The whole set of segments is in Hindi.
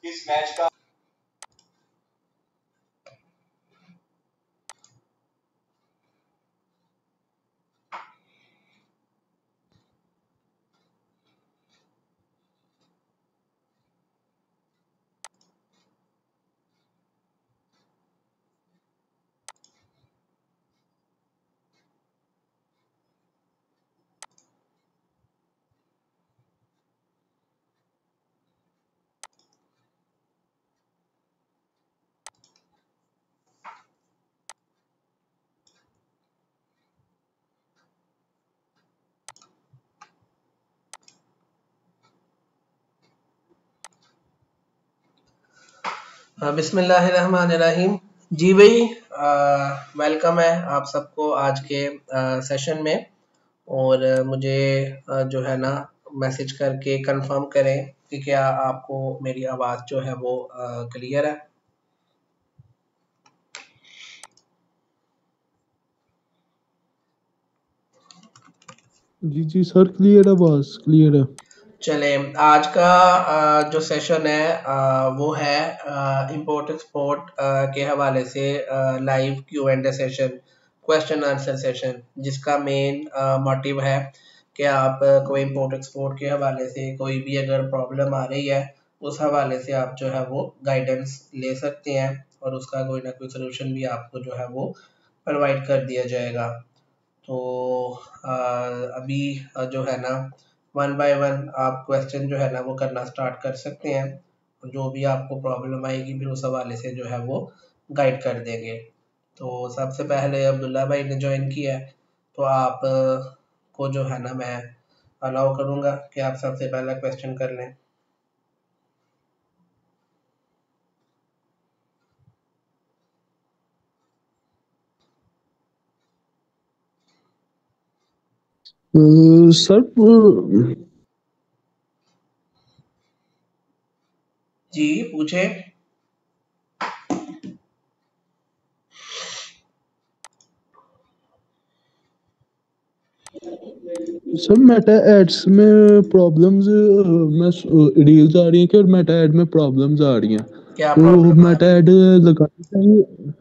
इस मैच का बिस्मिल्लाहिर्रहमानिर्रहीम। जी भाई, वेलकम है आप सबको आज के सेशन में। और मुझे जो है ना मैसेज करके कंफर्म करें कि क्या आपको मेरी आवाज़ जो है वो क्लियर है। जी जी सर, क्लियर है, बस क्लियर है। चले, आज का जो सेशन है वो है इम्पोर्टेड स्पोर्ट के हवाले से live Q and A session, question answer session, जिसका मेन मोटिव है कि आप कोई इम्पोर्टेड स्पोर्ट के हवाले से कोई भी अगर प्रॉब्लम आ रही है उस हवाले से आप जो है वो गाइडेंस ले सकते हैं और उसका कोई ना कोई सोल्यूशन भी आपको जो है वो प्रोवाइड कर दिया जाएगा। तो अभी जो है ना वन बाय वन आप क्वेश्चन जो है ना वो करना स्टार्ट कर सकते हैं। जो भी आपको प्रॉब्लम आएगी फिर उस हवाले से जो है वो गाइड कर देंगे। तो सबसे पहले अब्दुल्ला भाई ने ज्वाइन किया है, तो आप को जो है ना मैं अलाउ करूँगा कि आप सबसे पहला क्वेश्चन कर लें। सर जी पूछे। सर मेटा एड्स में प्रॉब्लम्स, मैं रील्स आ रही हैं कि मेटा एड में प्रॉब्लम्स आ रही हैं, क्या तो प्रॉब्लम आ मेटा रही है? एड लगानी चाहिए?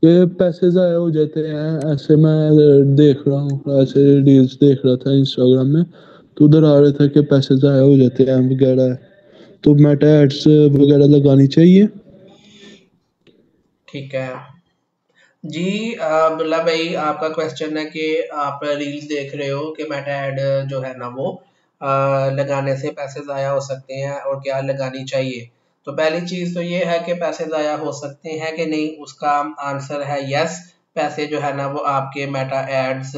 ये पैसे ज़ाया हो जाते हैं, ऐसे मैं देख रहा हूँ, ऐसे रील्स देख रहा था इंस्टाग्राम में, तो उधर आ रहा था कि पैसे ज़ाया हो जाते हैं वगैरह, तो मेटा एड्स वगैरह लगानी चाहिए। ठीक है जी। अब्दुल्ला भाई, आपका क्वेश्चन है कि आप रील्स देख रहे हो कि मेटा ऐड जो है ना वो लगाने से पैसे ज़ाया हो सकते हैं और क्या लगानी चाहिए। तो पहली चीज़ तो ये है कि पैसे ज़ाया हो सकते हैं कि नहीं, उसका आंसर है यस। पैसे जो है ना वो आपके मेटा एड्स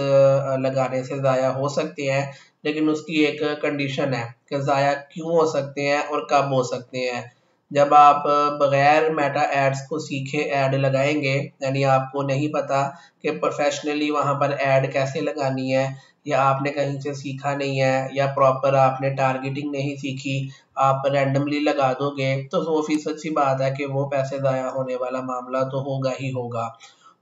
लगाने से ज़ाया हो सकते हैं, लेकिन उसकी एक कंडीशन है कि ज़ाया क्यों हो सकते हैं और कब हो सकते हैं। जब आप बगैर मेटा एड्स को सीखे ऐड लगाएंगे, यानी आपको नहीं पता कि प्रोफेशनली वहाँ पर ऐड कैसे लगानी है, या आपने कहीं से सीखा नहीं है, या प्रॉपर आपने टारगेटिंग नहीं सीखी, आप रैंडमली लगा दोगे, तो 100% सी बात है कि वो पैसे ज़ाया होने वाला मामला तो होगा ही होगा।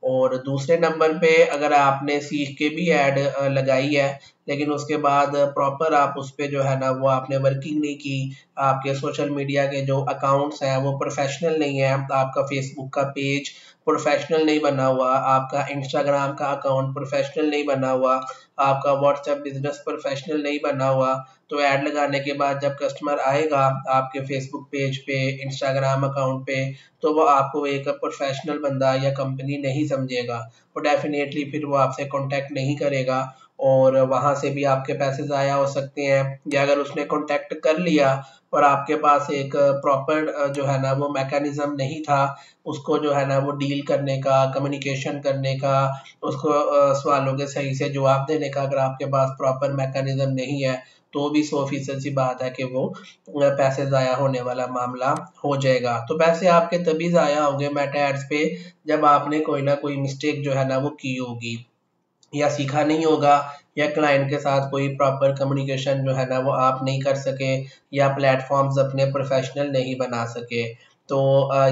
और दूसरे नंबर पे अगर आपने सीख के भी ऐड लगाई है, लेकिन उसके बाद प्रॉपर आप उस पे जो है ना वो आपने वर्किंग नहीं की, आपके सोशल मीडिया के जो अकाउंट्स हैं वो प्रोफेशनल नहीं है, आपका फेसबुक का पेज प्रोफेशनल नहीं बना हुआ, आपका इंस्टाग्राम का अकाउंट प्रोफेशनल नहीं बना हुआ, आपका व्हाट्सएप बिजनेस प्रोफेशनल नहीं बना हुआ, तो ऐड लगाने के बाद जब कस्टमर आएगा आपके फेसबुक पेज पे, इंस्टाग्राम अकाउंट पे, तो वो आपको एक प्रोफेशनल बंदा या कंपनी नहीं समझेगा। वो डेफिनेटली फिर वो आपसे कांटेक्ट नहीं करेगा और वहाँ से भी आपके पैसे ज़ाया हो सकते हैं। या अगर उसने कांटेक्ट कर लिया और आपके पास एक प्रॉपर जो है ना वो मैकेनिज्म नहीं था उसको जो है ना वो डील करने का, कम्युनिकेशन करने का, उसको सवालों के सही से जवाब देने का, अगर आपके पास प्रॉपर मैकेनिज्म नहीं है, तो भी 100% सी बात है कि वो पैसे ज़ाया होने वाला मामला हो जाएगा। तो पैसे आपके तभी ज़ाया होंगे मेटा एड्स पे जब आपने कोई ना कोई मिस्टेक जो है ना वो की होगी, या सीखा नहीं होगा, या क्लाइंट के साथ कोई प्रॉपर कम्युनिकेशन जो है ना वो आप नहीं कर सके, या प्लेटफॉर्म्स अपने प्रोफेशनल नहीं बना सके। तो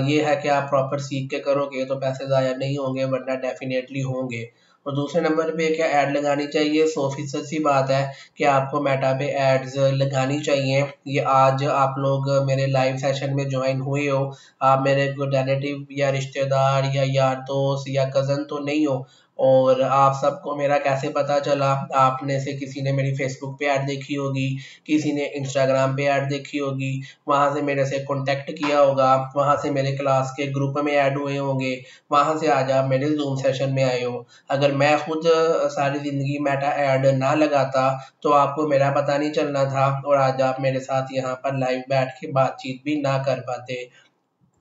ये है कि आप प्रॉपर सीख के करोगे तो पैसे ज़ाया नहीं होंगे, वरना डेफिनेटली होंगे। और दूसरे नंबर पे क्या ऐड लगानी चाहिए, 100% सी बात है कि आपको मेटा पे एड्स लगानी चाहिए। ये आज आप लोग मेरे लाइव सेशन में ज्वाइन हुए हो, आप मेरे रिलेटिव या रिश्तेदार या यार दोस्त या कज़न तो नहीं हो, और आप सबको मेरा कैसे पता चला, आपने से किसी ने मेरी फेसबुक पे ऐड देखी होगी, किसी ने इंस्टाग्राम पे ऐड देखी होगी, वहाँ से मेरे से कांटेक्ट किया होगा, वहाँ से मेरे क्लास के ग्रुप में ऐड हुए होंगे, वहाँ से आज आप मेरे जूम सेशन में आए हो। अगर मैं खुद सारी ज़िंदगी मेटा ऐड ना लगाता तो आपको मेरा पता नहीं चलना था, और आज आप मेरे साथ यहाँ पर लाइव बैठ के बातचीत भी ना कर पाते।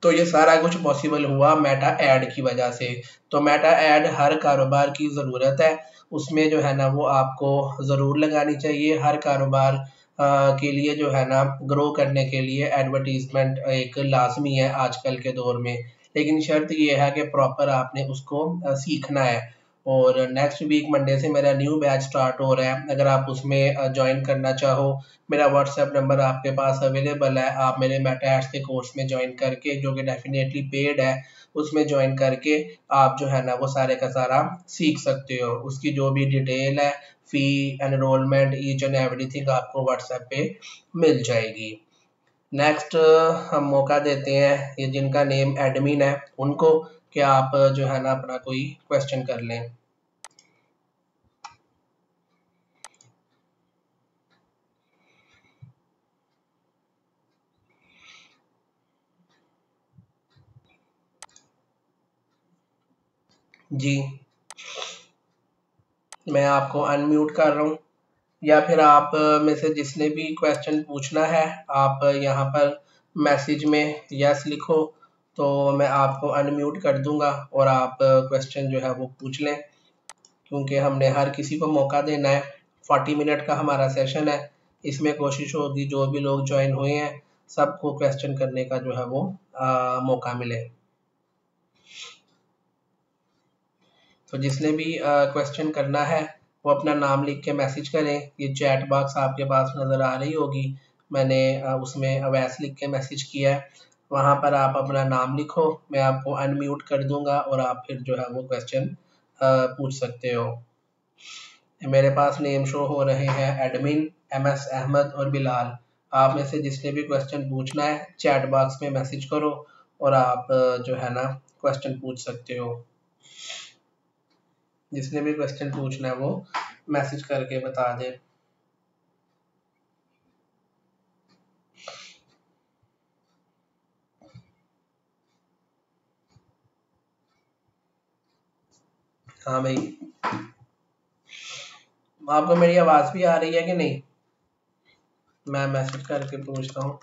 तो ये सारा कुछ पॉसिबल हुआ मेटा ऐड की वजह से। तो मेटा ऐड हर कारोबार की ज़रूरत है, उसमें जो है ना वो आपको ज़रूर लगानी चाहिए। हर कारोबार के लिए जो है ना ग्रो करने के लिए एडवर्टीजमेंट एक लाजमी है आजकल के दौर में, लेकिन शर्त ये है कि प्रॉपर आपने उसको सीखना है। और नेक्स्ट वीक मंडे से मेरा न्यू बैच स्टार्ट हो रहा है, अगर आप उसमें ज्वाइन करना चाहो, मेरा व्हाट्सएप नंबर आपके पास अवेलेबल है, आप मेरे मेटा एड्स के कोर्स में ज्वाइन करके, जो कि डेफिनेटली पेड है, उसमें ज्वाइन करके आप जो है ना वो सारे का सारा सीख सकते हो। उसकी जो भी डिटेल है, फी, एनरोलमेंट, ईच एंड एवरीथिंग आपको व्हाट्सएप पे मिल जाएगी। नेक्स्ट हम मौका देते हैं ये जिनका नेम एडमिन है उनको, कि आप जो है ना अपना कोई क्वेश्चन कर लें। जी, मैं आपको अनम्यूट कर रहा हूँ, या फिर आप में से जिसने भी क्वेश्चन पूछना है, आप यहाँ पर मैसेज में यस लिखो, तो मैं आपको अनम्यूट कर दूंगा और आप क्वेश्चन जो है वो पूछ लें, क्योंकि हमने हर किसी को मौका देना है। 40 मिनट का हमारा सेशन है, इसमें कोशिश होगी जो भी लोग ज्वाइन हुए हैं सबको क्वेश्चन करने का जो है वो मौका मिले। तो जिसने भी क्वेश्चन करना है वो अपना नाम लिख के मैसेज करें। ये चैट बॉक्स आपके पास नज़र आ रही होगी, मैंने उसमें अवैस लिख के मैसेज किया है, वहाँ पर आप अपना नाम लिखो, मैं आपको अनम्यूट कर दूंगा और आप फिर जो है वो क्वेश्चन पूछ सकते हो। मेरे पास नेम शो हो रहे हैं एडमिन, MS अहमद और बिलाल। आप में से जिसने भी क्वेश्चन पूछना है चैट बॉक्स में मैसेज करो और आप जो है ना क्वेश्चन पूछ सकते हो। जिसने भी क्वेश्चन पूछना है वो मैसेज करके बता दे। हाँ भाई, आपको मेरी आवाज़ भी आ रही है कि नहीं? मैं मैसेज करके पूछता हूँ।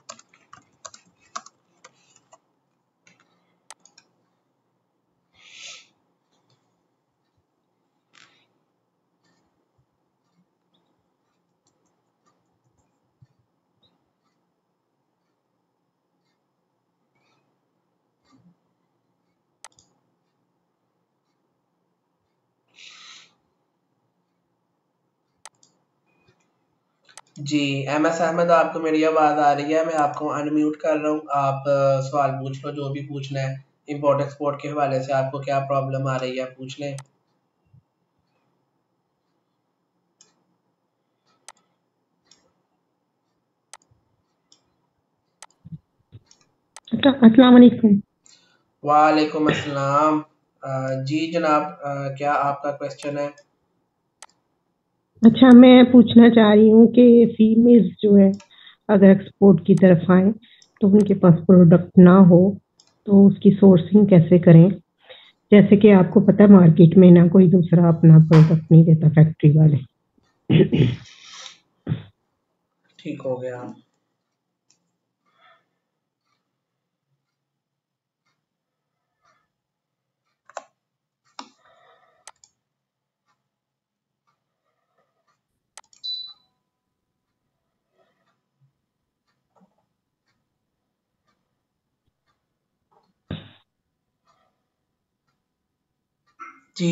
जी, MS अहमद, आपको मेरी आवाज़ आ रही है? मैं आपको अनम्यूट कर रहा हूँ, आप सवाल पूछ लो जो भी पूछना है। इम्पोर्ट एक्सपोर्ट के हवाले से आपको क्या प्रॉब्लम आ रही है पूछ लें। अस्सलाम वालेकुम। वालेकुम अस्सलाम। जी जनाब, क्या आपका क्वेश्चन है? अच्छा, मैं पूछना चाह रही हूँ कि फीमेल्स जो है अगर एक्सपोर्ट की तरफ आए तो उनके पास प्रोडक्ट ना हो तो उसकी सोर्सिंग कैसे करें? जैसे कि आपको पता है मार्केट में ना कोई दूसरा अपना प्रोडक्ट नहीं देता फैक्ट्री वाले। ठीक हो गया। जी,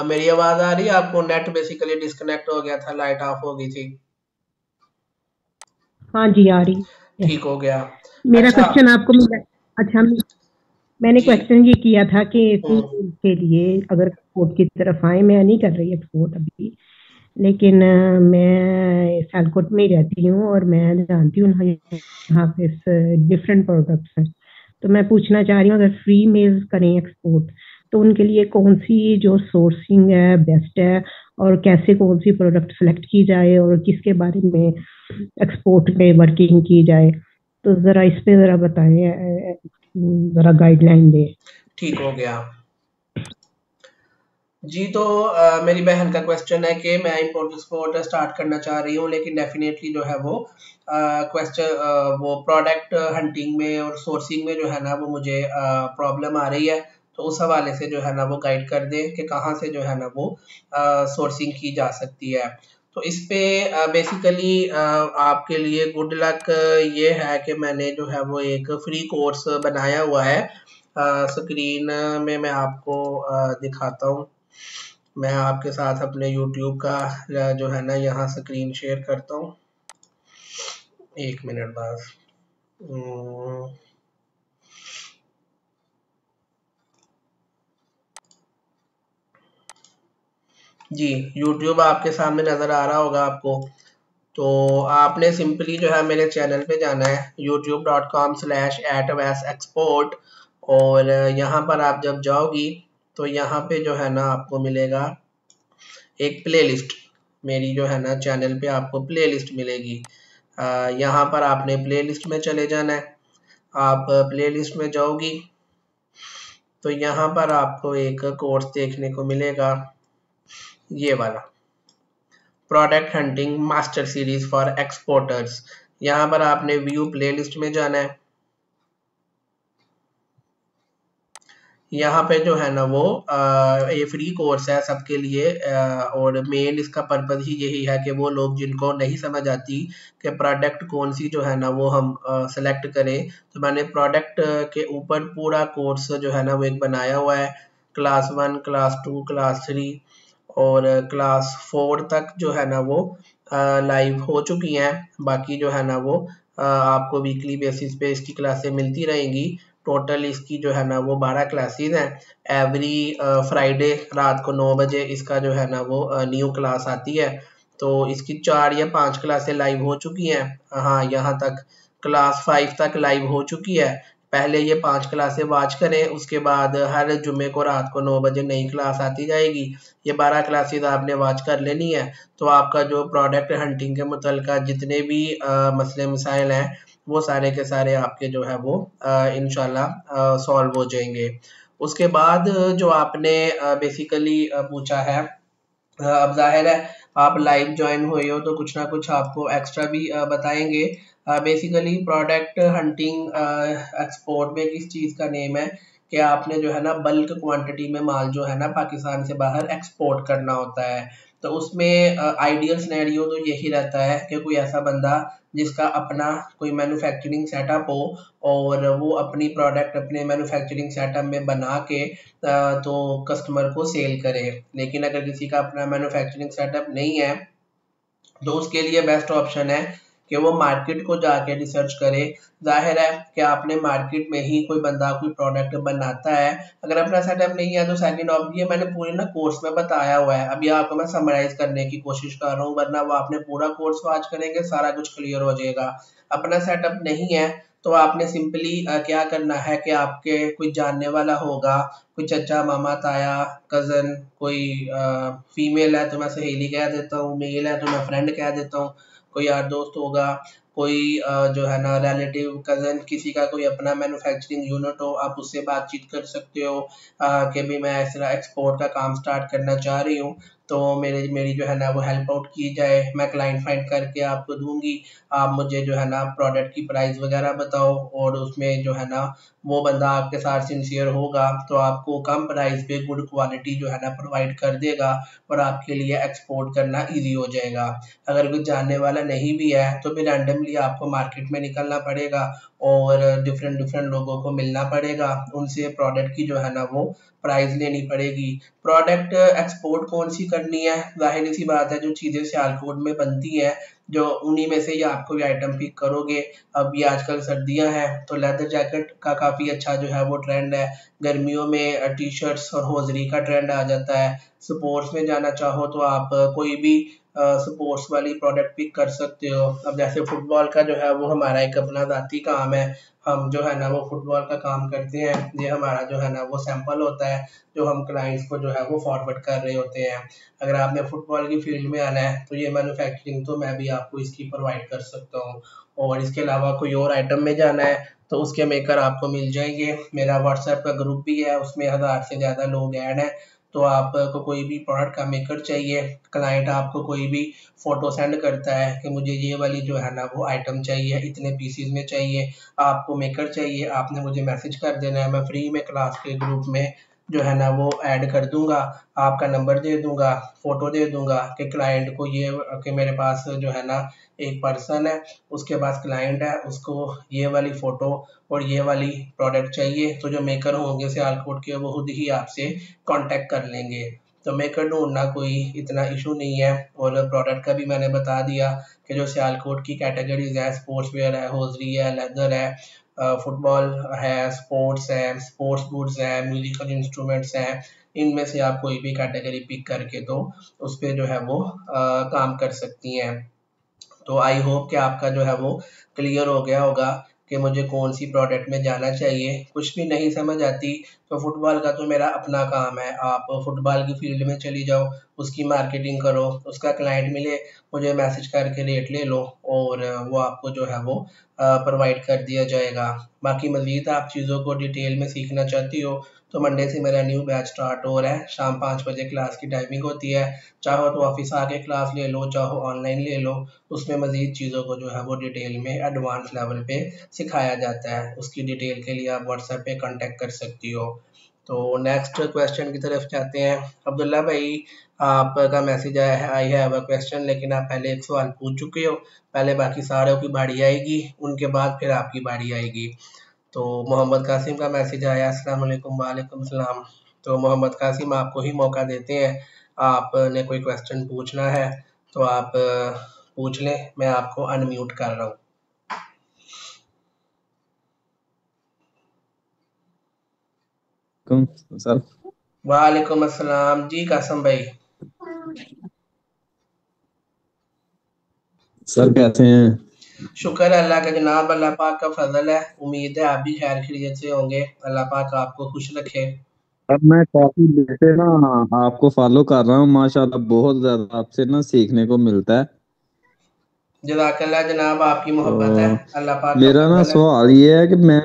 मेरी आवाज़ आ रही है आपको? नेट बेसिकली डिस्कनेक्ट हो गया था, लाइट ऑफ हो गई थी। हाँ जी, आ रही है। ठीक हो गया। मेरा अच्छा, क्वेश्चन आपको मिला? अच्छा, मैंने जी। क्वेश्चन ये किया था कि हम्म। के लिए अगर एक्सपोर्ट की तरफ आए, मैं नहीं कर रही एक्सपोर्ट अभी, लेकिन मैं सियालकोट में ही रहती हूँ और मैं जानती हूँ यहाँ पे डिफरेंट प्रोडक्ट्स हैं। तो मैं पूछना चाह रही हूँ अगर फ्री मेज करें एक्सपोर्ट तो उनके लिए कौन सी जो सोर्सिंग है बेस्ट है, और कैसे कौन सी प्रोडक्ट सेलेक्ट की जाए और किसके बारे में एक्सपोर्ट में वर्किंग की जाए। तो जरा इस पे जरा बताएं, जरा गाइडलाइन दें। ठीक हो गया जी। तो मेरी बहन का क्वेश्चन है कि मैं इंपोर्ट एक्सपोर्ट स्टार्ट करना चाह रही हूँ, लेकिन डेफिनेटली जो है वो क्वेश्चन वो प्रोडक्ट हंटिंग में और सोर्सिंग में जो है ना वो मुझे प्रॉब्लम आ रही है। तो उस हवाले से जो है ना वो गाइड कर दें कि कहाँ से जो है ना वो सोर्सिंग की जा सकती है। तो इस पे बेसिकली आपके लिए गुड लक ये है कि मैंने जो है वो एक फ्री कोर्स बनाया हुआ है। स्क्रीन में मैं आपको दिखाता हूँ। मैं आपके साथ अपने YouTube का जो है ना यहाँ स्क्रीन शेयर करता हूँ। एक मिनट बाद। जी, YouTube आपके सामने नज़र आ रहा होगा आपको। तो आपने सिंपली जो है मेरे चैनल पे जाना है youtube.com/@export, और यहाँ पर आप जब जाओगी तो यहाँ पे जो है ना आपको मिलेगा एक प्लेलिस्ट। मेरी जो है ना चैनल पे आपको प्लेलिस्ट मिलेगी। यहाँ पर आपने प्लेलिस्ट में चले जाना है। आप प्लेलिस्ट में जाओगी तो यहाँ पर आपको एक कोर्स देखने को मिलेगा, ये वाला, product hunting master series for exporters. यहाँ पर आपने व्यू प्लेलिस्ट में जाना है। यहाँ पे जो है ना वो ये फ्री कोर्स है सबके लिए, और मेन इसका पर्पज ही यही है कि वो लोग जिनको नहीं समझ आती कि प्रोडक्ट कौन सी जो है ना वो हम सेलेक्ट करें, तो मैंने प्रोडक्ट के ऊपर पूरा कोर्स जो है ना वो एक बनाया हुआ है। क्लास 1, क्लास 2, क्लास 3 और क्लास 4 तक जो है ना वो लाइव हो चुकी हैं। बाकी जो है ना वो आपको वीकली बेसिस पे इसकी क्लासें मिलती रहेंगी। टोटल इसकी जो है ना वो 12 क्लासेस हैं। एवरी फ्राइडे रात को 9 बजे इसका जो है ना वो न्यू क्लास आती है। तो इसकी 4 या 5 क्लासें लाइव हो चुकी हैं। हाँ, यहाँ तक क्लास 5 तक लाइव हो चुकी है। पहले ये 5 क्लासें वॉच करें, उसके बाद हर जुम्मे को रात को 9 बजे नई क्लास आती जाएगी। ये 12 क्लासेस आपने वॉच कर लेनी है। तो आपका जो प्रोडक्ट हंटिंग के मुतल्लिका जितने भी मसले मसाइल हैं वो सारे के सारे आपके जो है वो इंशाल्लाह सॉल्व हो जाएंगे। उसके बाद जो आपने बेसिकली पूछा है, अब जाहिर है आप लाइव ज्वाइन हुए हो तो कुछ ना कुछ आपको एक्स्ट्रा भी बताएंगे। बेसिकली प्रोडक्ट हंटिंग एक्सपोर्ट में किस चीज़ का नेम है कि आपने जो है ना बल्क क्वांटिटी में माल जो है ना पाकिस्तान से बाहर एक्सपोर्ट करना होता है। तो उसमें आइडियल सिनेरियो तो यही रहता है कि कोई ऐसा बंदा जिसका अपना कोई मैन्युफैक्चरिंग सेटअप हो और वो अपनी प्रोडक्ट अपने मैन्युफैक्चरिंग सेटअप में बना के तो कस्टमर को सेल करे। लेकिन अगर किसी का अपना मैन्युफैक्चरिंग सेटअप नहीं है तो उसके लिए बेस्ट ऑप्शन है कि वो मार्केट को जाके रिसर्च करे। जाहिर है कि आपने मार्केट में ही कोई बंदा कोई प्रोडक्ट बनाता है, अगर अपना सेटअप नहीं है तो सेकंड ऑप्शन ये मैंने पूरे ना कोर्स में बताया हुआ है। अभी आपको मैं समराइज करने की कोशिश कर रहा हूँ, वरना वो आपने पूरा कोर्स वॉच करेंगे सारा कुछ क्लियर हो जाएगा। अपना सेटअप नहीं है तो आपने सिंपली क्या करना है कि आपके कोई जानने वाला होगा, कोई चचा, मामा, ताया, कज़न, कोई फीमेल है तो मैं सहेली कह देता हूँ, मेल है तो मैं फ्रेंड कह देता हूँ, कोई यार दोस्त होगा, कोई जो है ना रिलेटिव, कज़न, किसी का कोई अपना मैन्युफैक्चरिंग यूनिट हो, आप उससे बातचीत कर सकते हो कि भी मैं इस तरह एक्सपोर्ट का काम स्टार्ट करना चाह रही हूँ, तो मेरी जो है ना वो हेल्प आउट की जाए। मैं क्लाइंट फाइंड करके आपको दूंगी, आप मुझे जो है ना प्रोडक्ट की प्राइस वगैरह बताओ, और उसमें जो है ना वो बंदा आपके साथ सिंसियर होगा तो आपको कम प्राइस पे गुड क्वालिटी जो है ना प्रोवाइड कर देगा और आपके लिए एक्सपोर्ट करना इजी हो जाएगा। अगर कोई जानने वाला नहीं भी है तो फिर रैंडमली आपको मार्केट में निकलना पड़ेगा और डिफरेंट डिफरेंट लोगों को मिलना पड़ेगा, उनसे प्रोडक्ट की जो है ना वो प्राइस लेनी पड़ेगी। प्रोडक्ट एक्सपोर्ट कौन सी करनी है, जाहिर सी बात है जो चीज़ें सियालकोट में बनती हैं, जो उन्हीं में से ही आपको ये आइटम पिक करोगे। अब ये आजकल सर्दियां हैं तो लेदर जैकेट का काफ़ी अच्छा जो है वो ट्रेंड है, गर्मियों में टी शर्ट्स और होजरी का ट्रेंड आ जाता है। स्पोर्ट्स में जाना चाहो तो आप कोई भी स्पोर्ट्स वाली प्रोडक्ट पिक कर सकते हो। अब जैसे फुटबॉल का जो है वो हमारा एक अपना ज़ाती काम है, हम जो है ना वो फुटबॉल का काम करते हैं, ये हमारा जो है ना वो सैंपल होता है जो हम क्लाइंट्स को जो है वो फॉरवर्ड कर रहे होते हैं। अगर आपने फुटबॉल की फील्ड में आना है तो ये मैन्युफैक्चरिंग तो मैं भी आपको इसकी प्रोवाइड कर सकता हूँ। और इसके अलावा कोई और आइटम में जाना है तो उसके मेकर आपको मिल जाएंगे। मेरा व्हाट्सएप का ग्रुप भी है, उसमें 1000 से ज़्यादा लोग ऐड हैं। तो आपको कोई भी प्रोडक्ट का मेकर चाहिए, क्लाइंट आपको कोई भी फ़ोटो सेंड करता है कि मुझे ये वाली जो है ना वो आइटम चाहिए, इतने पीसीज में चाहिए, आपको मेकर चाहिए, आपने मुझे मैसेज कर देना है, मैं फ्री में क्लास के ग्रुप में जो है ना वो ऐड कर दूंगा, आपका नंबर दे दूंगा, फ़ोटो दे दूंगा कि क्लाइंट को ये कि मेरे पास जो है ना एक पर्सन है, उसके पास क्लाइंट है, उसको ये वाली फ़ोटो और ये वाली प्रोडक्ट चाहिए। तो जो मेकर होंगे सियालकोट के वो खुद ही आपसे कांटेक्ट कर लेंगे। तो मेकर ढूंढना कोई इतना इशू नहीं है। और प्रोडक्ट का भी मैंने बता दिया कि जो सियालकोट की कैटेगरीज है, स्पोर्ट्स वेयर है, होजरी है, लेदर है, फुटबॉल है, स्पोर्ट्स गुड्स है, म्यूजिकल इंस्ट्रूमेंट्स हैं, इनमें से आप कोई भी कैटेगरी पिक करके तो उस पर जो है वो काम कर सकती हैं। तो आई होप कि आपका जो है वो क्लियर हो गया होगा कि मुझे कौन सी प्रोडक्ट में जाना चाहिए। कुछ भी नहीं समझ आती तो फुटबॉल का तो मेरा अपना काम है, आप फुटबॉल की फील्ड में चली जाओ, उसकी मार्केटिंग करो, उसका क्लाइंट मिले, मुझे मैसेज करके रेट ले लो और वो आपको जो है वो प्रोवाइड कर दिया जाएगा। बाकी मज़ीद आप चीज़ों को डिटेल में सीखना चाहती हो तो मंडे से मेरा न्यू बैच स्टार्ट हो रहा है, शाम 5 बजे क्लास की टाइमिंग होती है। चाहो तो ऑफिस आके क्लास ले लो, चाहो ऑनलाइन ले लो, उसमें मज़ीद चीज़ों को जो है वो डिटेल में एडवांस लेवल पे सिखाया जाता है। उसकी डिटेल के लिए आप व्हाट्सएप पे कांटेक्ट कर सकती हो। तो नेक्स्ट क्वेश्चन की तरफ जाते हैं। अब्दुल्ला भाई, आपका मैसेज आया है आई हैव अ क्वेश्चन, लेकिन आप पहले एक सवाल पूछ चुके हो, पहले बाकी सारों की बारी आएगी, उनके बाद फिर आपकी बारी आएगी। तो मोहम्मद कासिम का मैसेज आया, अस्सलाम वालेकुम। वालेकुम सलाम। तो मोहम्मद कासिम आपको ही मौका देते हैं, आपने कोई क्वेश्चन पूछना है तो आप पूछ लें, मैं आपको अनम्यूट कर रहा हूँ। सर वालेकुम अस्सलाम जी कासिम भाई। सर कैसे हैं? शुक्र है अल्लाह का जनाब, अल्लाह पाक का फजल है, उम्मीद है आप भी खैर खैरियत से होंगे, अल्लाह पाक आपको खुश रखे। सर मैं काफी देर से ना आपको फॉलो कर रहा हूँ, माशाल्लाह बहुत ज्यादा आपसे ना सीखने को मिलता है। जज़ाकल्लाह जनाब, आपकी मोहब्बत है, तो अल्लाह पाक का मेरा ना फजल है। सवाल ये है कि मैं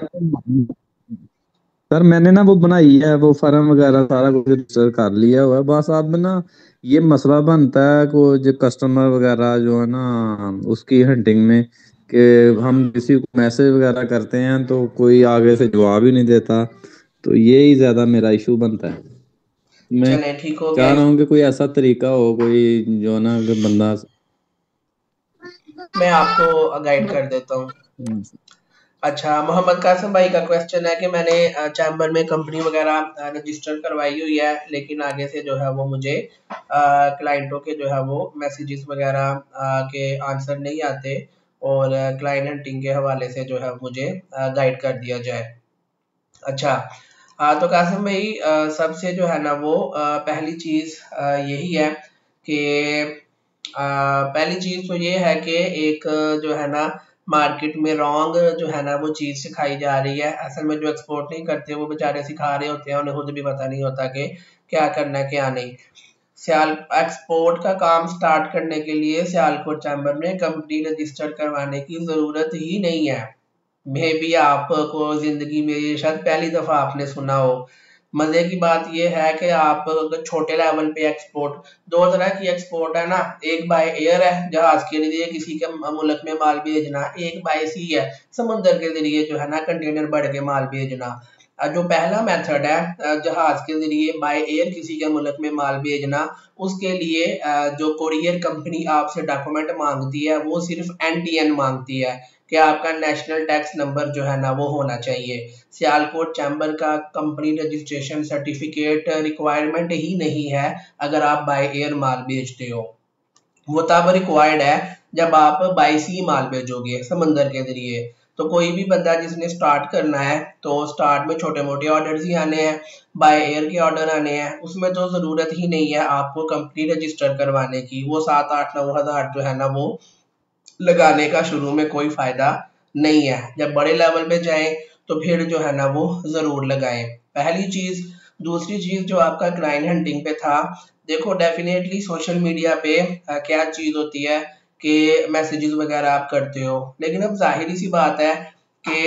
सर मैंने ना वो बनाई है, वो फर्म वगैरह सारा कुछ रजिस्टर कर लिया हुआ है, बस अब ना ये मसला बनता है को जो कस्टमर वगैरह जो है ना उसकी हंटिंग में, कि हम किसी को मैसेज वगैरह करते हैं तो कोई आगे से जवाब ही नहीं देता, तो ये ही ज्यादा मेरा इशू बनता है। मैं चलें ठीक हो गया, चाह रहा हूँ कि कोई ऐसा तरीका हो, कोई जो है ना कि बंदा। मैं आपको गाइड कर देता हूँ। अच्छा, मोहम्मद कासिम भाई का क्वेश्चन है कि मैंने चैम्बर में कंपनी वगैरह रजिस्टर करवाई हुई है, लेकिन आगे से जो है वो मुझे क्लाइंटों के जो है वो मैसेजेस वगैरह के आंसर नहीं आते, और क्लाइंट हंटिंग के हवाले से जो है मुझे गाइड कर दिया जाए। अच्छा, तो कासिम भाई सबसे जो है ना वो पहली चीज़ यही है कि पहली चीज़ तो ये है कि एक जो है ना मार्केट में रॉन्ग जो है ना वो चीज़ सिखाई जा रही है। असल में जो एक्सपोर्ट नहीं करते वो बेचारे सिखा रहे होते हैं, उन्हें खुद भी पता नहीं होता कि क्या करना है क्या नहीं। सियाल एक्सपोर्ट का काम स्टार्ट करने के लिए सियालकोट चैम्बर में कंपनी रजिस्टर करवाने की ज़रूरत ही नहीं है। मे बी आपको ज़िंदगी में ये शायद पहली दफ़ा आपने सुना हो। मज़े की बात ये है कि आप अगर छोटे लेवल पे एक्सपोर्ट, दो तरह की एक्सपोर्ट है ना, एक बाय एयर है, जहाज के जरिए किसी के मुल्क में माल भेजना, एक बाय सी है, समुद्र के जरिए जो है ना कंटेनर भर के माल भेजना। जो पहला मेथड है जहाज के जरिए बाय एयर किसी के मुल्क में माल भेजना, उसके लिए जो कोरियर कंपनी आपसे डॉक्यूमेंट मांगती है वो सिर्फ एनटीएन मांगती है कि आपका नेशनल टैक्स नंबर जो है ना वो होना चाहिए। सियालकोट चैम्बर का कंपनी रजिस्ट्रेशन सर्टिफिकेट रिक्वायरमेंट ही नहीं है अगर आप बाय एयर माल बेचते हो, वो तब रिक्वायर्ड है जब आप बाय सी माल भेजोगे समंदर के जरिए। तो कोई भी बंदा जिसने स्टार्ट करना है तो स्टार्ट में छोटे मोटे ऑर्डर्स ही आने हैं, बाय एयर के ऑर्डर आने हैं, उसमें तो ज़रूरत ही नहीं है आपको कंपनी रजिस्टर करवाने की। वो 7-8-9 हज़ार जो है ना वो लगाने का शुरू में कोई फायदा नहीं है। जब बड़े लेवल पे जाएं तो फिर जो है ना वो ज़रूर लगाएं, पहली चीज़। दूसरी चीज़ जो आपका क्लाइंट हंटिंग पे था, देखो डेफिनेटली सोशल मीडिया पे क्या चीज़ होती है कि मैसेजेस वगैरह आप करते हो, लेकिन अब जाहिर सी बात है कि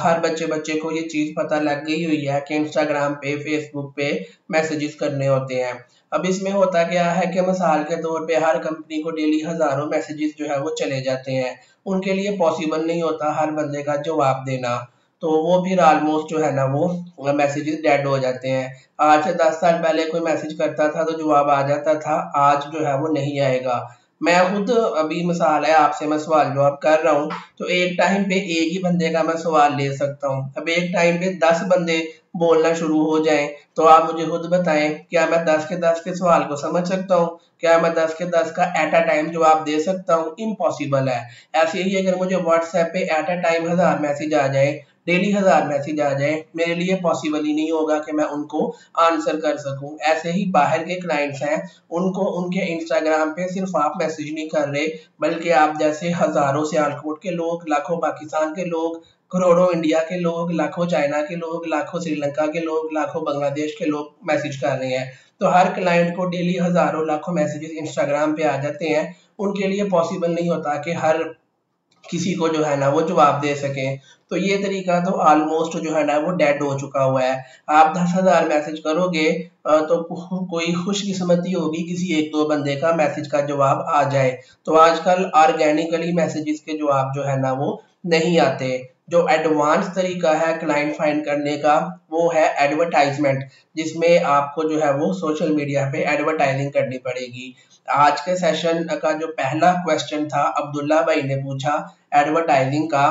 हर बच्चे को ये चीज़ पता लग गई हुई है कि इंस्टाग्राम पे फेसबुक पे मैसेजेस करने होते हैं। अब इसमें होता क्या है कि मिसाल के तौर पे हर कंपनी को डेली हज़ारों मैसेजेस जो है वो चले जाते हैं, उनके लिए पॉसिबल नहीं होता हर बंदे का जवाब देना, तो वो फिर ऑलमोस्ट जो है ना वो मैसेजेस डेड हो जाते हैं। आज से 10 साल पहले कोई मैसेज करता था तो जवाब आ जाता था, आज जो है वो नहीं आएगा। मैं खुद अभी मिसाल है आपसे मैं सवाल जवाब कर रहा हूँ तो एक टाइम पे एक ही बंदे का मैं सवाल ले सकता हूँ, अब एक टाइम पे 10 बंदे बोलना शुरू हो जाएं तो आप मुझे खुद बताएं क्या मैं 10 के 10 के सवाल को समझ सकता हूँ? क्या मैं 10 के 10 का एट अ टाइम जवाब दे सकता हूँ? इम्पॉसिबल है। ऐसे ही अगर मुझे व्हाट्सएप पे एट अ टाइम 1000 मैसेज आ जाए, डेली 1000 मैसेज आ जाए, मेरे लिए पॉसिबल ही नहीं होगा कि मैं उनको आंसर कर सकूं। ऐसे ही बाहर के क्लाइंट्स हैं, उनको उनके इंस्टाग्राम पे सिर्फ आप मैसेज नहीं कर रहे बल्कि आप जैसे हजारों सियालकोट के लोग, लाखों पाकिस्तान के लोग, करोड़ों इंडिया के लोग, लाखों चाइना के लोग, लाखों श्रीलंका के लोग, लाखों बांग्लादेश के लोग मैसेज कर रहे हैं। तो हर क्लाइंट को डेली हजारों लाखों मैसेजेस इंस्टाग्राम पे आ जाते हैं, उनके लिए पॉसिबल नहीं होता कि हर किसी को जो है ना वो जवाब दे सके। तो ये तरीका तो ऑलमोस्ट जो है ना वो डेड हो चुका हुआ है। आप 10,000 मैसेज करोगे तो कोई खुशकिस्मती होगी किसी एक दो बंदे का मैसेज का जवाब आ जाए। तो आजकल ऑर्गेनिकली मैसेजेस के जवाब जो है ना वो नहीं आते। जो एडवांस तरीका है क्लाइंट फाइंड करने का वो है एडवर्टाइजमेंट, जिसमें आपको जो है वो सोशल मीडिया पे एडवर्टाइजिंग करनी पड़ेगी। आज के सेशन का जो पहला क्वेश्चन था अब्दुल्ला भाई ने पूछा एडवर्टाइजिंग का,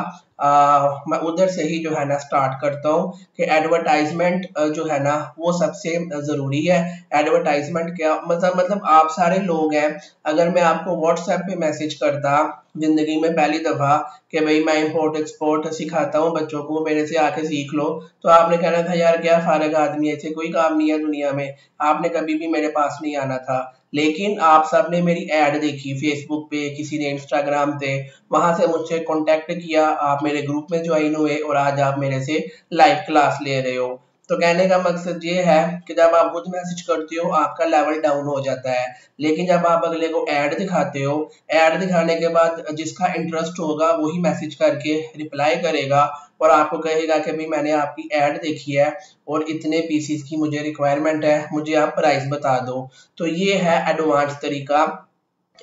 मैं उधर से ही जो है ना स्टार्ट करता हूँ कि एडवर्टाइजमेंट जो है ना वो सबसे ज़रूरी है। एडवर्टाइजमेंट क्या मतलब आप सारे लोग हैं, अगर मैं आपको व्हाट्सएप पे मैसेज करता ज़िंदगी में पहली दफ़ा कि भाई मैं इंपोर्ट एक्सपोर्ट सिखाता हूँ बच्चों को, मेरे से आके सीख लो, तो आपने कहना था यार क्या फारग आदमी है, ऐसे कोई काम नहीं है दुनिया में, आपने कभी भी मेरे पास नहीं आना था। लेकिन आप सब ने मेरी ऐड देखी फेसबुक पे, किसी ने इंस्टाग्राम पे, वहां से मुझसे कांटेक्ट किया, आप मेरे ग्रुप में ज्वाइन हुए और आज आप मेरे से लाइव क्लास ले रहे हो। तो कहने का मकसद ये है कि जब आप खुद मैसेज करते हो आपका लेवल डाउन हो जाता है, लेकिन जब आप अगले को ऐड दिखाते हो, ऐड दिखाने के बाद जिसका इंटरेस्ट होगा वही मैसेज करके रिप्लाई करेगा और आपको कहेगा कि भाई मैंने आपकी ऐड देखी है और इतने पीसीस की मुझे रिक्वायरमेंट है, मुझे आप प्राइस बता दो। तो ये है एडवांस तरीका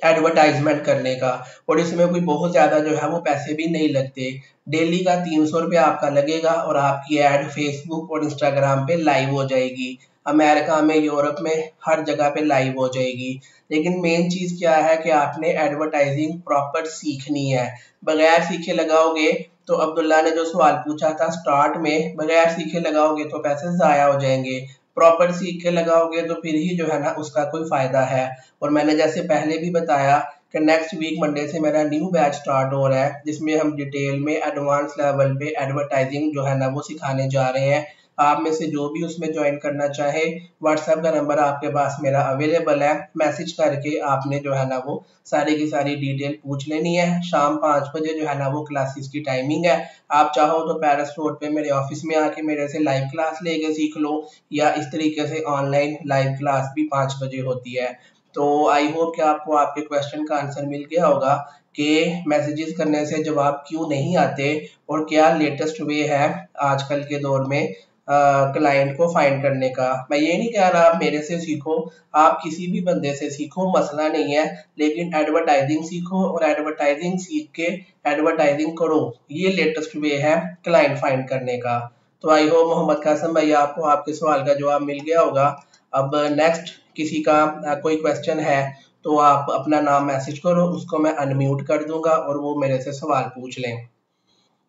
एडवर्टाइजमेंट करने का, और इसमें कोई बहुत ज़्यादा जो है वो पैसे भी नहीं लगते। डेली का 300 रुपया आपका लगेगा और आपकी ऐड फेसबुक और इंस्टाग्राम पे लाइव हो जाएगी, अमेरिका में, यूरोप में, हर जगह पे लाइव हो जाएगी। लेकिन मेन चीज़ क्या है कि आपने एडवर्टाइजिंग प्रॉपर सीखनी है। बगैर सीखे लगाओगे तो अब्दुल्ला ने जो सवाल पूछा था स्टार्ट में, बगैर सीखे लगाओगे तो पैसे ज़ाया हो जाएंगे, प्रॉपर सीख के लगाओगे तो फिर ही जो है ना उसका कोई फ़ायदा है। और मैंने जैसे पहले भी बताया कि नेक्स्ट वीक मंडे से मेरा न्यू बैच स्टार्ट हो रहा है जिसमें हम डिटेल में एडवांस लेवल पे एडवर्टाइजिंग जो है ना वो सिखाने जा रहे हैं। आप में से जो भी उसमें ज्वाइन करना चाहे, व्हाट्सएप का नंबर आपके पास मेरा अवेलेबल है, मैसेज करके आपने जो है ना वो सारी की सारी डिटेल पूछ लेनी है। शाम 5 बजे जो है ना वो क्लासेस की टाइमिंग है। आप चाहो तो पैरिस रोड पे मेरे ऑफिस में आके मेरे से लाइव क्लास लेके सीख लो, या इस तरीके से ऑनलाइन लाइव क्लास भी 5 बजे होती है। तो आई होप कि आपको आपके क्वेश्चन का आंसर मिल गया होगा कि मैसेजेस करने से जवाब क्यों नहीं आते और क्या लेटेस्ट वे है आजकल के दौर में क्लाइंट को फाइंड करने का। मैं ये नहीं कह रहा आप मेरे से सीखो, आप किसी भी बंदे से सीखो, मसला नहीं है, लेकिन एडवर्टाइजिंग सीखो और एडवर्टाइजिंग सीख के एडवर्टाइजिंग करो, ये लेटेस्ट वे है क्लाइंट फाइंड करने का। तो आई होप मोहम्मद कासम भाई आपको आपके सवाल का जवाब मिल गया होगा। अब नेक्स्ट किसी का कोई क्वेश्चन है तो आप अपना नाम मैसेज करो, उसको मैं अनम्यूट कर दूंगा और वो मेरे से सवाल पूछ लें।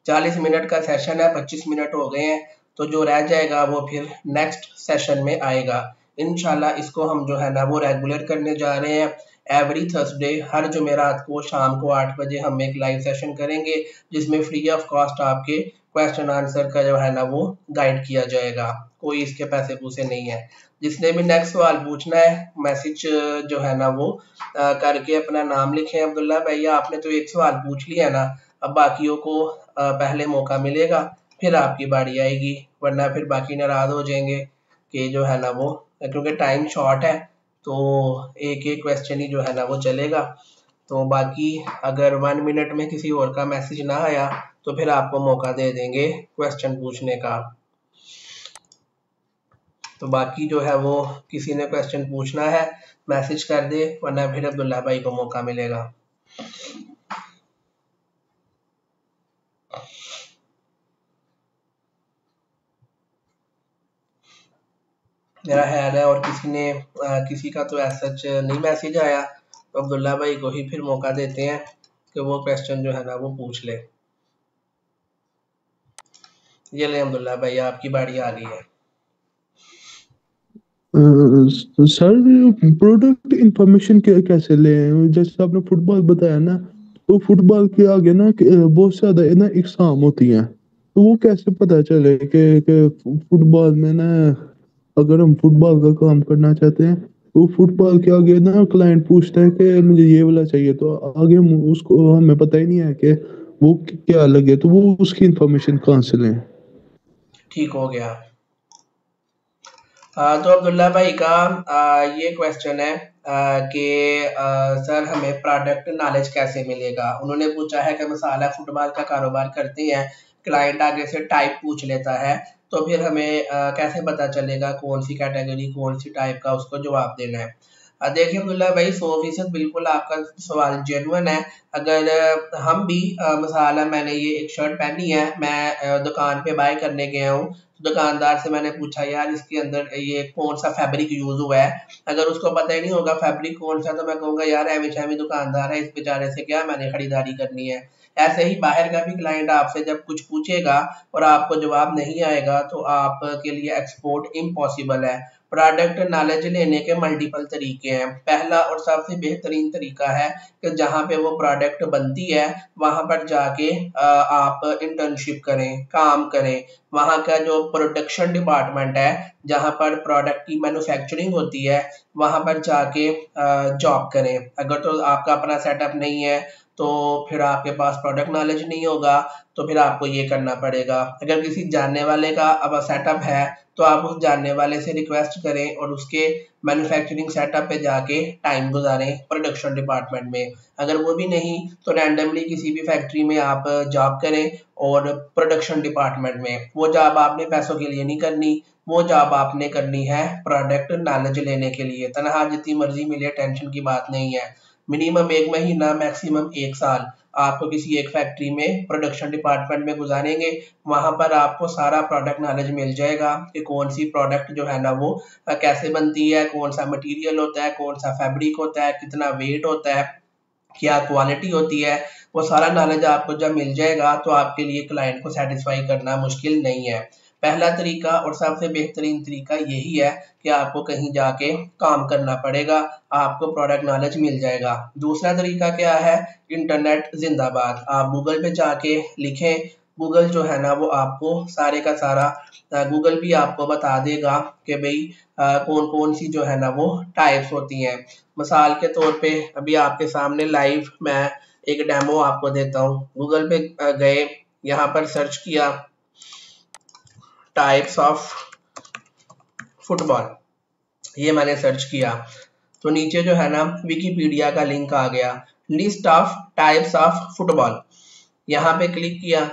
40 मिनट का सेशन है, 25 मिनट हो गए हैं, तो जो रह जाएगा वो फिर नेक्स्ट सेशन में आएगा। इंशाल्लाह इसको हम जो है ना वो रेगुलर करने जा रहे हैं। एवरी थर्सडे हर जुमेरात को शाम को 8 बजे हम एक लाइव सेशन करेंगे, जिसमें फ्री ऑफ कॉस्ट आपके क्वेश्चन आंसर का जो है ना वो गाइड किया जाएगा। कोई इसके पैसे पूसे नहीं है। जिसने भी नेक्स्ट सवाल पूछना है मैसेज जो है ना वो करके अपना नाम लिखें। अब्दुल्ला भैया आपने तो एक सवाल पूछ लिया ना, अब बाकियों को पहले मौका मिलेगा, फिर आपकी बारी आएगी, वरना फिर बाकी नाराज हो जाएंगे कि जो है ना वो, क्योंकि टाइम शॉर्ट है तो एक एक क्वेश्चन ही जो है ना वो चलेगा। तो बाकी अगर 1 मिनट में किसी और का मैसेज ना आया तो फिर आपको मौका दे देंगे क्वेश्चन पूछने का। तो बाकी जो है वो किसी ने क्वेश्चन पूछना है मैसेज कर दे, वरना फिर अब्दुल्ला भाई को मौका मिलेगा। मेरा ख्याल है और किसी का तो ऐसा सच नहीं मैसेज आया, तो अब्दुल्ला भाई को ही फिर मौका देते हैं कि वो क्वेश्चन जो है ना वो पूछ ले। ये ले अब्दुल्ला भाई आपकी बारी आ गई है। सर प्रोडक्ट इंफॉर्मेशन कैसे लें? जैसे आपने फुटबॉल बताया ना, तो फुटबॉल के आगे ना बहुत ज्यादा ना एग्जाम होती हैं, तो वो कैसे पता चले कि फुटबॉल में ना, अगर हम फुटबॉल का काम करना चाहते हैं तो फुटबॉल के आगे ना क्लाइंट पूछता है कि मुझे ये वाला चाहिए, तो आगे हम उसको हमें पता ही नहीं है कि वो क्या लगे, तो वो उसकी इंफॉर्मेशन कहाँ से लें? ठीक हो गया। तो अब्दुल्ला भाई का ये क्वेश्चन है कि सर हमें प्रोडक्ट नॉलेज कैसे मिलेगा। उन्होंने पूछा है कि मिसाल फुटबॉल का कारोबार करते हैं, क्लाइंट आगे से टाइप पूछ लेता है, तो फिर हमें कैसे पता चलेगा कौन सी कैटेगरी कौन सी टाइप का उसको जवाब देना है। देखिए अब्दुल्ला भाई 100% बिल्कुल आपका सवाल जेन्युइन है। अगर हम भी मिसाल मैंने ये एक शर्ट पहनी है, मैं दुकान पे बाय करने गया हूँ, दुकानदार से मैंने पूछा यार इसके अंदर ये कौन सा फैब्रिक यूज हुआ है। अगर उसको पता ही नहीं होगा फैब्रिक कौन सा, तो मैं कहूँगा यार एमी दुकानदार है, इस बेचारे से क्या मैंने खरीदारी करनी है। ऐसे ही बाहर का भी क्लाइंट आपसे जब कुछ पूछेगा और आपको जवाब नहीं आएगा तो आपके लिए एक्सपोर्ट इम्पॉसिबल है। प्रोडक्ट नॉलेज लेने के मल्टीपल तरीके हैं। पहला और सबसे बेहतरीन तरीका है कि जहाँ पे वो प्रोडक्ट बनती है वहां पर जाके आप इंटर्नशिप करें, काम करें। वहां का जो प्रोडक्शन डिपार्टमेंट है जहां पर प्रोडक्ट की मैन्युफैक्चरिंग होती है वहां पर जाके जॉब करें। अगर तो आपका अपना सेटअप नहीं है तो फिर आपके पास प्रोडक्ट नॉलेज नहीं होगा, तो फिर आपको ये करना पड़ेगा। अगर किसी जानने वाले का अब सेटअप है तो आप उस जानने वाले से रिक्वेस्ट करें और उसके मैन्युफैक्चरिंग सेटअप पे जाके टाइम गुजारें प्रोडक्शन डिपार्टमेंट में। अगर वो भी नहीं तो रैंडमली किसी भी फैक्ट्री में आप जॉब करें और प्रोडक्शन डिपार्टमेंट में। वो जॉब आपने पैसों के लिए नहीं करनी, वो जॉब आपने करनी है प्रोडक्ट नॉलेज लेने के लिए। तनख्वाह जितनी मर्जी मिले टेंशन की बात नहीं है। मिनिमम 1 महीना मैक्सिमम 1 साल आपको किसी एक फैक्ट्री में प्रोडक्शन डिपार्टमेंट में गुजारेंगे। वहां पर आपको सारा प्रोडक्ट नॉलेज मिल जाएगा कि कौन सी प्रोडक्ट जो है ना वो कैसे बनती है, कौन सा मटेरियल होता है, कौन सा फैब्रिक होता है, कितना वेट होता है, क्या क्वालिटी होती है। वो सारा नॉलेज आपको जब मिल जाएगा तो आपके लिए क्लाइंट को सेटिस्फाई करना मुश्किल नहीं है। पहला तरीका और सबसे बेहतरीन तरीका यही है कि आपको कहीं जाके काम करना पड़ेगा, आपको प्रोडक्ट नॉलेज मिल जाएगा। दूसरा तरीका क्या है, इंटरनेट जिंदाबाद। आप गूगल पे जाके लिखें, गूगल जो है ना वो आपको सारे का सारा गूगल भी आपको बता देगा कि भाई कौन कौन सी जो है ना वो टाइप्स होती हैं। मिसाल के तौर पे अभी आपके सामने लाइव मैं एक डेमो आपको देता हूँ। गूगल पे गए, यहाँ पर सर्च किया टाइप्स ऑफ फुटबॉल, ये मैंने सर्च किया तो नीचे जो है ना विकीपीडिया का लिंक आ गया, list of types of football. यहाँ पे क्लिक किया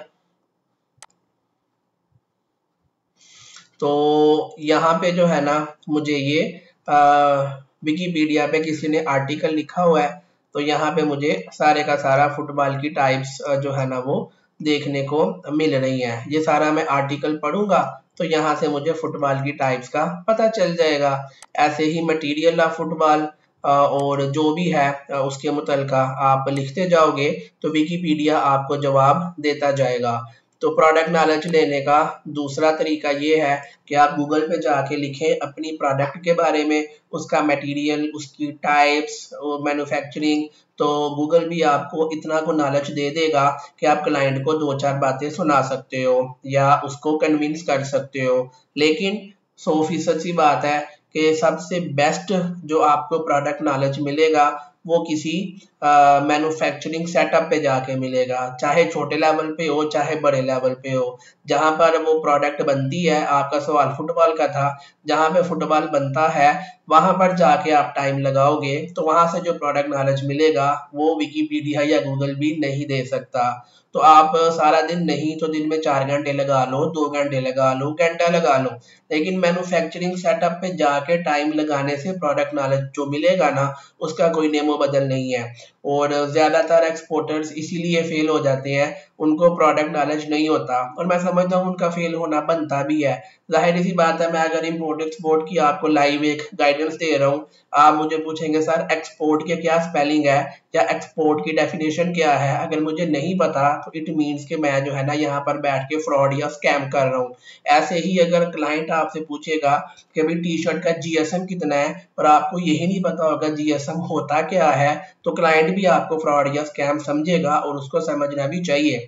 तो यहाँ पे जो है ना मुझे ये विकीपीडिया पे किसी ने आर्टिकल लिखा हुआ है, तो यहाँ पे मुझे सारे का सारा फुटबॉल की टाइप्स जो है ना वो देखने को मिल रही है। ये सारा मैं आर्टिकल पढ़ूंगा तो यहाँ से मुझे फुटबॉल की टाइप्स का पता चल जाएगा। ऐसे ही मटेरियल ऑफ फुटबॉल और जो भी है उसके मुतलका आप लिखते जाओगे तो विकीपीडिया आपको जवाब देता जाएगा। तो प्रोडक्ट नॉलेज लेने का दूसरा तरीका ये है कि आप गूगल पे जाके लिखें अपनी प्रोडक्ट के बारे में, उसका मटेरियल, उसकी टाइप्स, मैन्युफैक्चरिंग, तो गूगल भी आपको इतना को नॉलेज दे देगा कि आप क्लाइंट को 2-4 बातें सुना सकते हो या उसको कन्विंस कर सकते हो। लेकिन 100% सी बात है कि सबसे बेस्ट जो आपको प्रोडक्ट नॉलेज मिलेगा वो किसी मैन्युफैक्चरिंग सेटअप पे जाके मिलेगा, चाहे छोटे लेवल पे हो चाहे बड़े लेवल पे हो। जहां पर वो प्रोडक्ट बनती है, आपका सवाल फुटबॉल का था, जहां पे फुटबॉल बनता है वहां पर जाके आप टाइम लगाओगे तो वहां से जो प्रोडक्ट नॉलेज मिलेगा वो विकिपीडिया या गूगल भी नहीं दे सकता। तो आप सारा दिन नहीं तो दिन में 4 घंटे लगा लो, 2 घंटे लगा लो, घंटा लगा लो, लेकिन मैन्युफैक्चरिंग सेटअप पे जाके टाइम लगाने से प्रोडक्ट नॉलेज जो मिलेगा ना उसका कोई नेमो बदल नहीं है। और ज्यादातर एक्सपोर्टर्स इसीलिए फेल हो जाते हैं, उनको प्रोडक्ट नॉलेज नहीं होता, और मैं समझता हूँ उनका फेल होना बनता भी है। जाहिर सी बात है, मैं अगर इम्पोर्ट एक्सपोर्ट की आपको लाइव एक गाइडेंस दे रहा हूँ, आप मुझे पूछेंगे सर एक्सपोर्ट के क्या स्पेलिंग है या एक्सपोर्ट की डेफिनेशन क्या है, अगर मुझे नहीं पता तो इट मीन्स कि मैं जो है ना यहाँ पर बैठ के फ्रॉड या स्कैम कर रहा हूँ। ऐसे ही अगर क्लाइंट आपसे पूछेगा कि भाई टी शर्ट का जीएसएम कितना है और आपको यही नहीं पता होगा जीएसएम होता क्या है, तो क्लाइंट भी आपको फ्रॉड या स्कैम समझेगा, और उसको समझना भी चाहिए,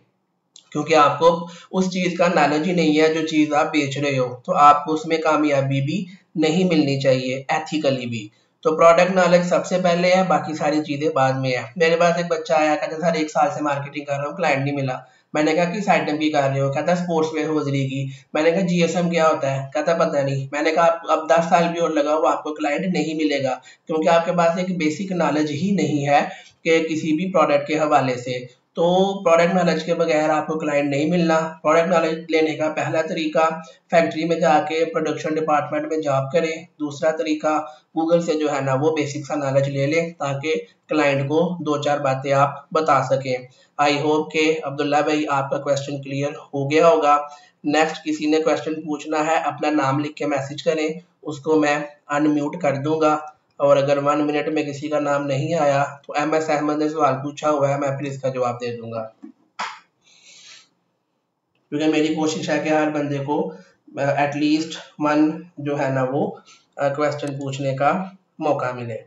क्योंकि आपको उस चीज का नॉलेज ही नहीं है जो चीज आप बेच रहे हो, तो आपको उसमें कामयाबी भी नहीं मिलनी चाहिए, एथिकली भी। तो प्रोडक्ट नॉलेज सबसे पहले है, बाकी सारी चीजें बाद में है। मेरे पास एक बच्चा आया, कहता सर 1 साल से मार्केटिंग कर रहा हूँ, क्लाइंट नहीं मिला। मैंने कहा किस आइटम की कर रहे हो, कहता स्पोर्ट्स वेयर होजरी की। मैंने कहा जीएसएम क्या होता है, कहता पता नहीं। मैंने कहा अब 10 साल भी और लगाओ आपको क्लाइंट नहीं मिलेगा, क्योंकि आपके पास एक बेसिक नॉलेज ही नहीं है कि किसी भी प्रोडक्ट के हवाले से। तो प्रोडक्ट नॉलेज के बगैर आपको क्लाइंट नहीं मिलना। प्रोडक्ट नॉलेज लेने का पहला तरीका फैक्ट्री में जाके प्रोडक्शन डिपार्टमेंट में जॉब करें। दूसरा तरीका गूगल से जो है ना वो बेसिक सा नॉलेज ले लें, ताकि क्लाइंट को 2-4 बातें आप बता सकें। आई होप के अब्दुल्ला भाई आपका क्वेश्चन क्लियर हो गया होगा। नेक्स्ट किसी ने क्वेश्चन पूछना है, अपना नाम लिख के मैसेज करें, उसको मैं अनम्यूट कर दूंगा। और अगर 1 मिनट में किसी का नाम नहीं आया तो MS अहमद ने सवाल पूछा हुआ है, मैं फिर इसका जवाब दे दूंगा, क्योंकि मेरी कोशिश है कि हर बंदे को एटलीस्ट 1 जो है ना वो क्वेश्चन पूछने का मौका मिले।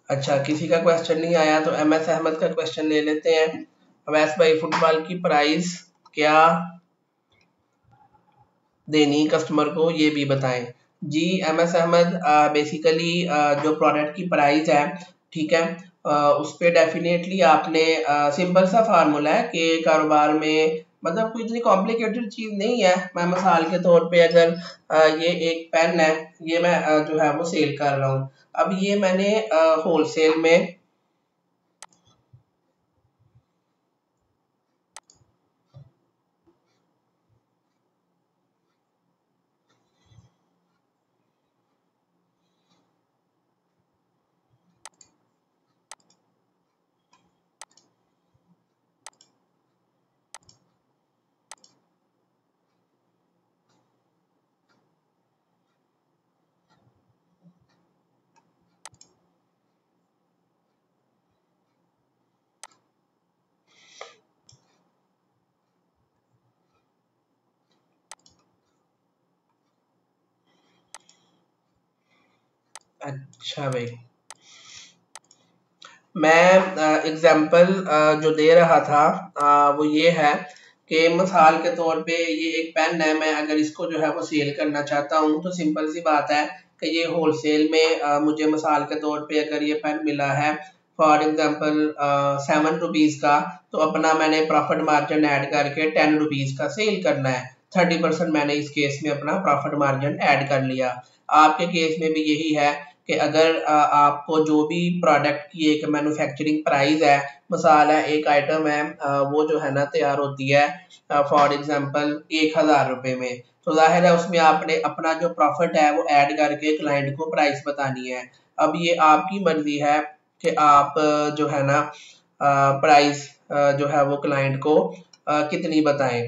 अच्छा, किसी का क्वेश्चन नहीं आया तो MS अहमद का क्वेश्चन ले लेते हैं। अवैस भाई, फुटबॉल की प्राइस क्या देनी कस्टमर को, ये भी बताएं। जी MS अहमद, बेसिकली जो प्रोडक्ट की प्राइस है, ठीक है, उस पर डेफिनेटली आपने सिंपल सा फार्मूला है कि कारोबार में मतलब कोई इतनी कॉम्प्लिकेटेड चीज नहीं है। मैं मिसाल के तौर पे अगर ये एक पेन है, ये मैं जो है वो सेल कर रहा हूँ, अब ये मैंने होलसेल में अच्छा भाई, मैं एग्जाम्पल जो दे रहा था वो ये है कि मिसाल के तौर पे ये एक पेन है, मैं अगर इसको जो है वो सेल करना चाहता हूँ तो सिंपल सी बात है कि ये होलसेल में मुझे मिसाल के तौर पे अगर ये पेन मिला है फॉर एग्जाम्पल 7 रुपीज का, तो अपना मैंने प्रॉफिट मार्जिन ऐड करके 10 रुपीज का सेल करना है। 30% मैंने इस केस में अपना प्रॉफिट मार्जिन ऐड कर लिया। आपके केस में भी यही है कि अगर आपको जो भी प्रोडक्ट की एक मैन्युफैक्चरिंग प्राइस है, मिसाल है एक आइटम है वो जो है ना तैयार होती है फॉर एग्जांपल 1000 रुपए में, तो जाहिर है उसमें आपने अपना जो प्रॉफिट है वो ऐड करके क्लाइंट को प्राइस बतानी है। अब ये आपकी मर्जी है कि आप जो है ना प्राइस जो है वो क्लाइंट को कितनी बताएं।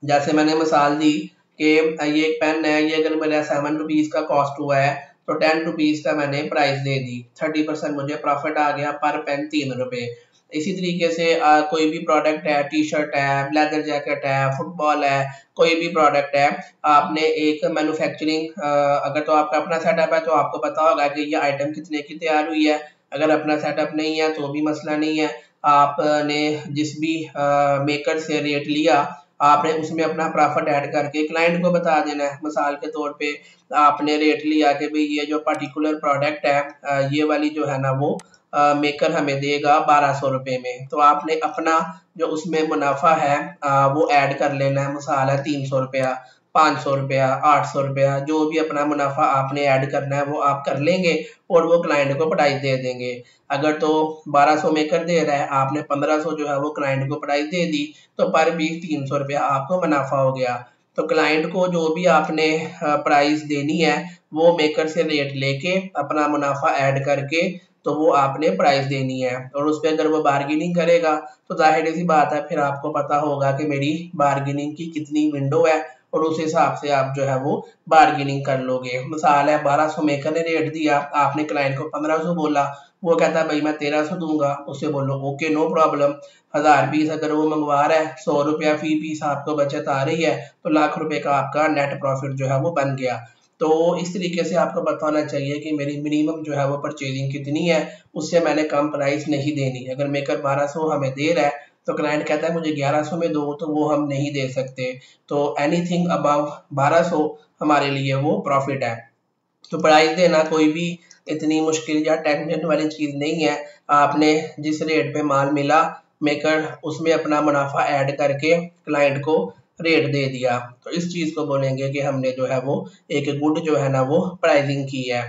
जैसे मैंने मिसाल दी कि ये एक पेन है, ये अगर मेरा 7 रुपीज का कॉस्ट हुआ है तो 10 रुपीज का मैंने प्राइस दे दी, 30% मुझे प्रॉफिट आ गया, पर पेन 3 रुपए। इसी तरीके से कोई भी प्रोडक्ट है, टी शर्ट है, लेदर जैकेट है, फुटबॉल है, कोई भी प्रोडक्ट है, आपने एक मैन्युफैक्चरिंग अगर तो आपका अपना सेटअप है तो आपको पता होगा कि ये आइटम कितने की तैयार हुई है। अगर अपना सेटअप नहीं है तो भी मसला नहीं है, आपने जिस भी मेकर से रेट लिया आपने उसमें अपना प्रॉफिट ऐड करके क्लाइंट को बता देना है। मिसाल के तौर पे आपने रेट लिया कि भाई ये जो पर्टिकुलर प्रोडक्ट है ये वाली जो है ना वो मेकर हमें देगा 1200 रुपए में, तो आपने अपना जो उसमें मुनाफा है वो ऐड कर लेना है। मिसाल है 300 रुपया, 500 रुपया, 800 रुपया, जो भी अपना मुनाफा आपने ऐड करना है वो आप कर लेंगे और वो क्लाइंट को प्राइस दे देंगे। अगर तो 1200 मेकर दे रहा है, आपने 1500 जो है वो क्लाइंट को प्राइस दे दी, तो पर पीस 300 रुपया आपको मुनाफा हो गया। तो क्लाइंट को जो भी आपने प्राइस देनी है वो मेकर से रेट लेके अपना मुनाफा ऐड करके तो वो आपने प्राइस देनी है, और उस पर अगर वो बार्गेनिंग करेगा तो जाहिर सी बात है फिर आपको पता होगा कि मेरी बार्गेनिंग की कितनी विंडो है और उस हिसाब से आप जो है वो बार्गेनिंग कर लोगे। मिसाल है 1200 मेकर ने रेट दिया, आपने क्लाइंट को 1500 बोला, वो कहता है भाई मैं 1300 दूंगा, उससे बोलो ओके नो प्रॉब्लम। 1000 पीस अगर वो मंगवा रहा है, 100 रुपया फी पीस आपको बचत आ रही है, तो लाख रुपए का आपका नेट प्रॉफिट जो है वो बन गया। तो इस तरीके से आपको बताना चाहिए कि मेरी मिनिमम जो है वो परचेजिंग कितनी है, उससे मैंने कम प्राइस नहीं देनी। अगर मेकर 1200 हमें दे रहा है तो क्लाइंट कहता है मुझे 1100 में दो, तो वो हम नहीं दे सकते। तो एनीथिंग अबव 1200 हमारे लिए वो प्रॉफिट है। तो प्राइस देना कोई भी इतनी मुश्किल या टेंशन वाली चीज नहीं है। आपने जिस रेट पे माल मिला, मेकर उसमें अपना मुनाफा ऐड करके क्लाइंट को रेट दे दिया, तो इस चीज को बोलेंगे कि हमने जो है वो एक गुड जो है ना वो प्राइसिंग की है।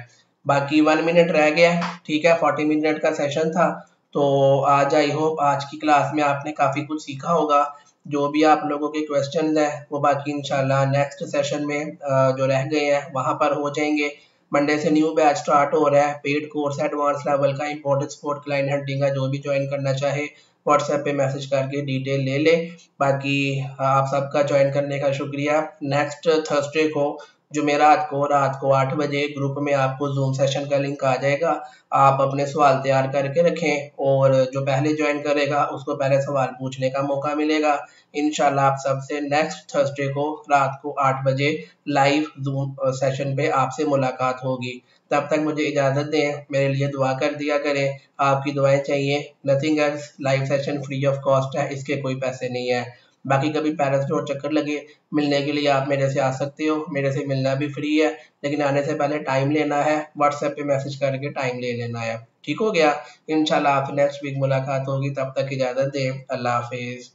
बाकी 1 मिनट रह गया, ठीक है, 40 मिनट का सेशन था। तो आज आई होप आज की क्लास में आपने काफी कुछ सीखा होगा। जो भी आप लोगों के क्वेश्चंस हैं वो बाकी इंशाल्लाह नेक्स्ट सेशन में जो रह गए हैं वहां पर हो जाएंगे। मंडे से न्यू बैच स्टार्ट हो रहा है, पेड कोर्स एडवांस लेवल का, इंपोर्टेड स्पोर्ट क्लाइंट हंटिंग का। जो भी ज्वाइन करना चाहे व्हाट्सएप पे मैसेज करके डिटेल ले ले। बाकी आप सबका ज्वाइन करने का शुक्रिया। नेक्स्ट थर्सडे को जुमेरात को रात को 8 बजे ग्रुप में आपको जूम सेशन का लिंक आ जाएगा। आप अपने सवाल तैयार करके रखें और जो पहले ज्वाइन करेगा उसको पहले सवाल पूछने का मौका मिलेगा। इंशाल्लाह आप सबसे नेक्स्ट थर्सडे को रात को 8 बजे लाइव जूम सेशन पे आपसे मुलाकात होगी। तब तक मुझे इजाज़त दें, मेरे लिए दुआ कर दिया करें, आपकी दुआएं चाहिए। Nothing else, live session free of cost है, इसके कोई पैसे नहीं है। बाकी कभी पैरेंट्स स्टोर चक्कर लगे मिलने के लिए आप मेरे से आ सकते हो, मेरे से मिलना भी फ्री है, लेकिन आने से पहले टाइम लेना है, व्हाट्सएप पे मैसेज करके टाइम ले लेना है। ठीक हो गया, इंशाल्लाह आपसे नेक्स्ट वीक मुलाकात होगी, तब तक इजाज़त दें, अल्लाह हाफिज़।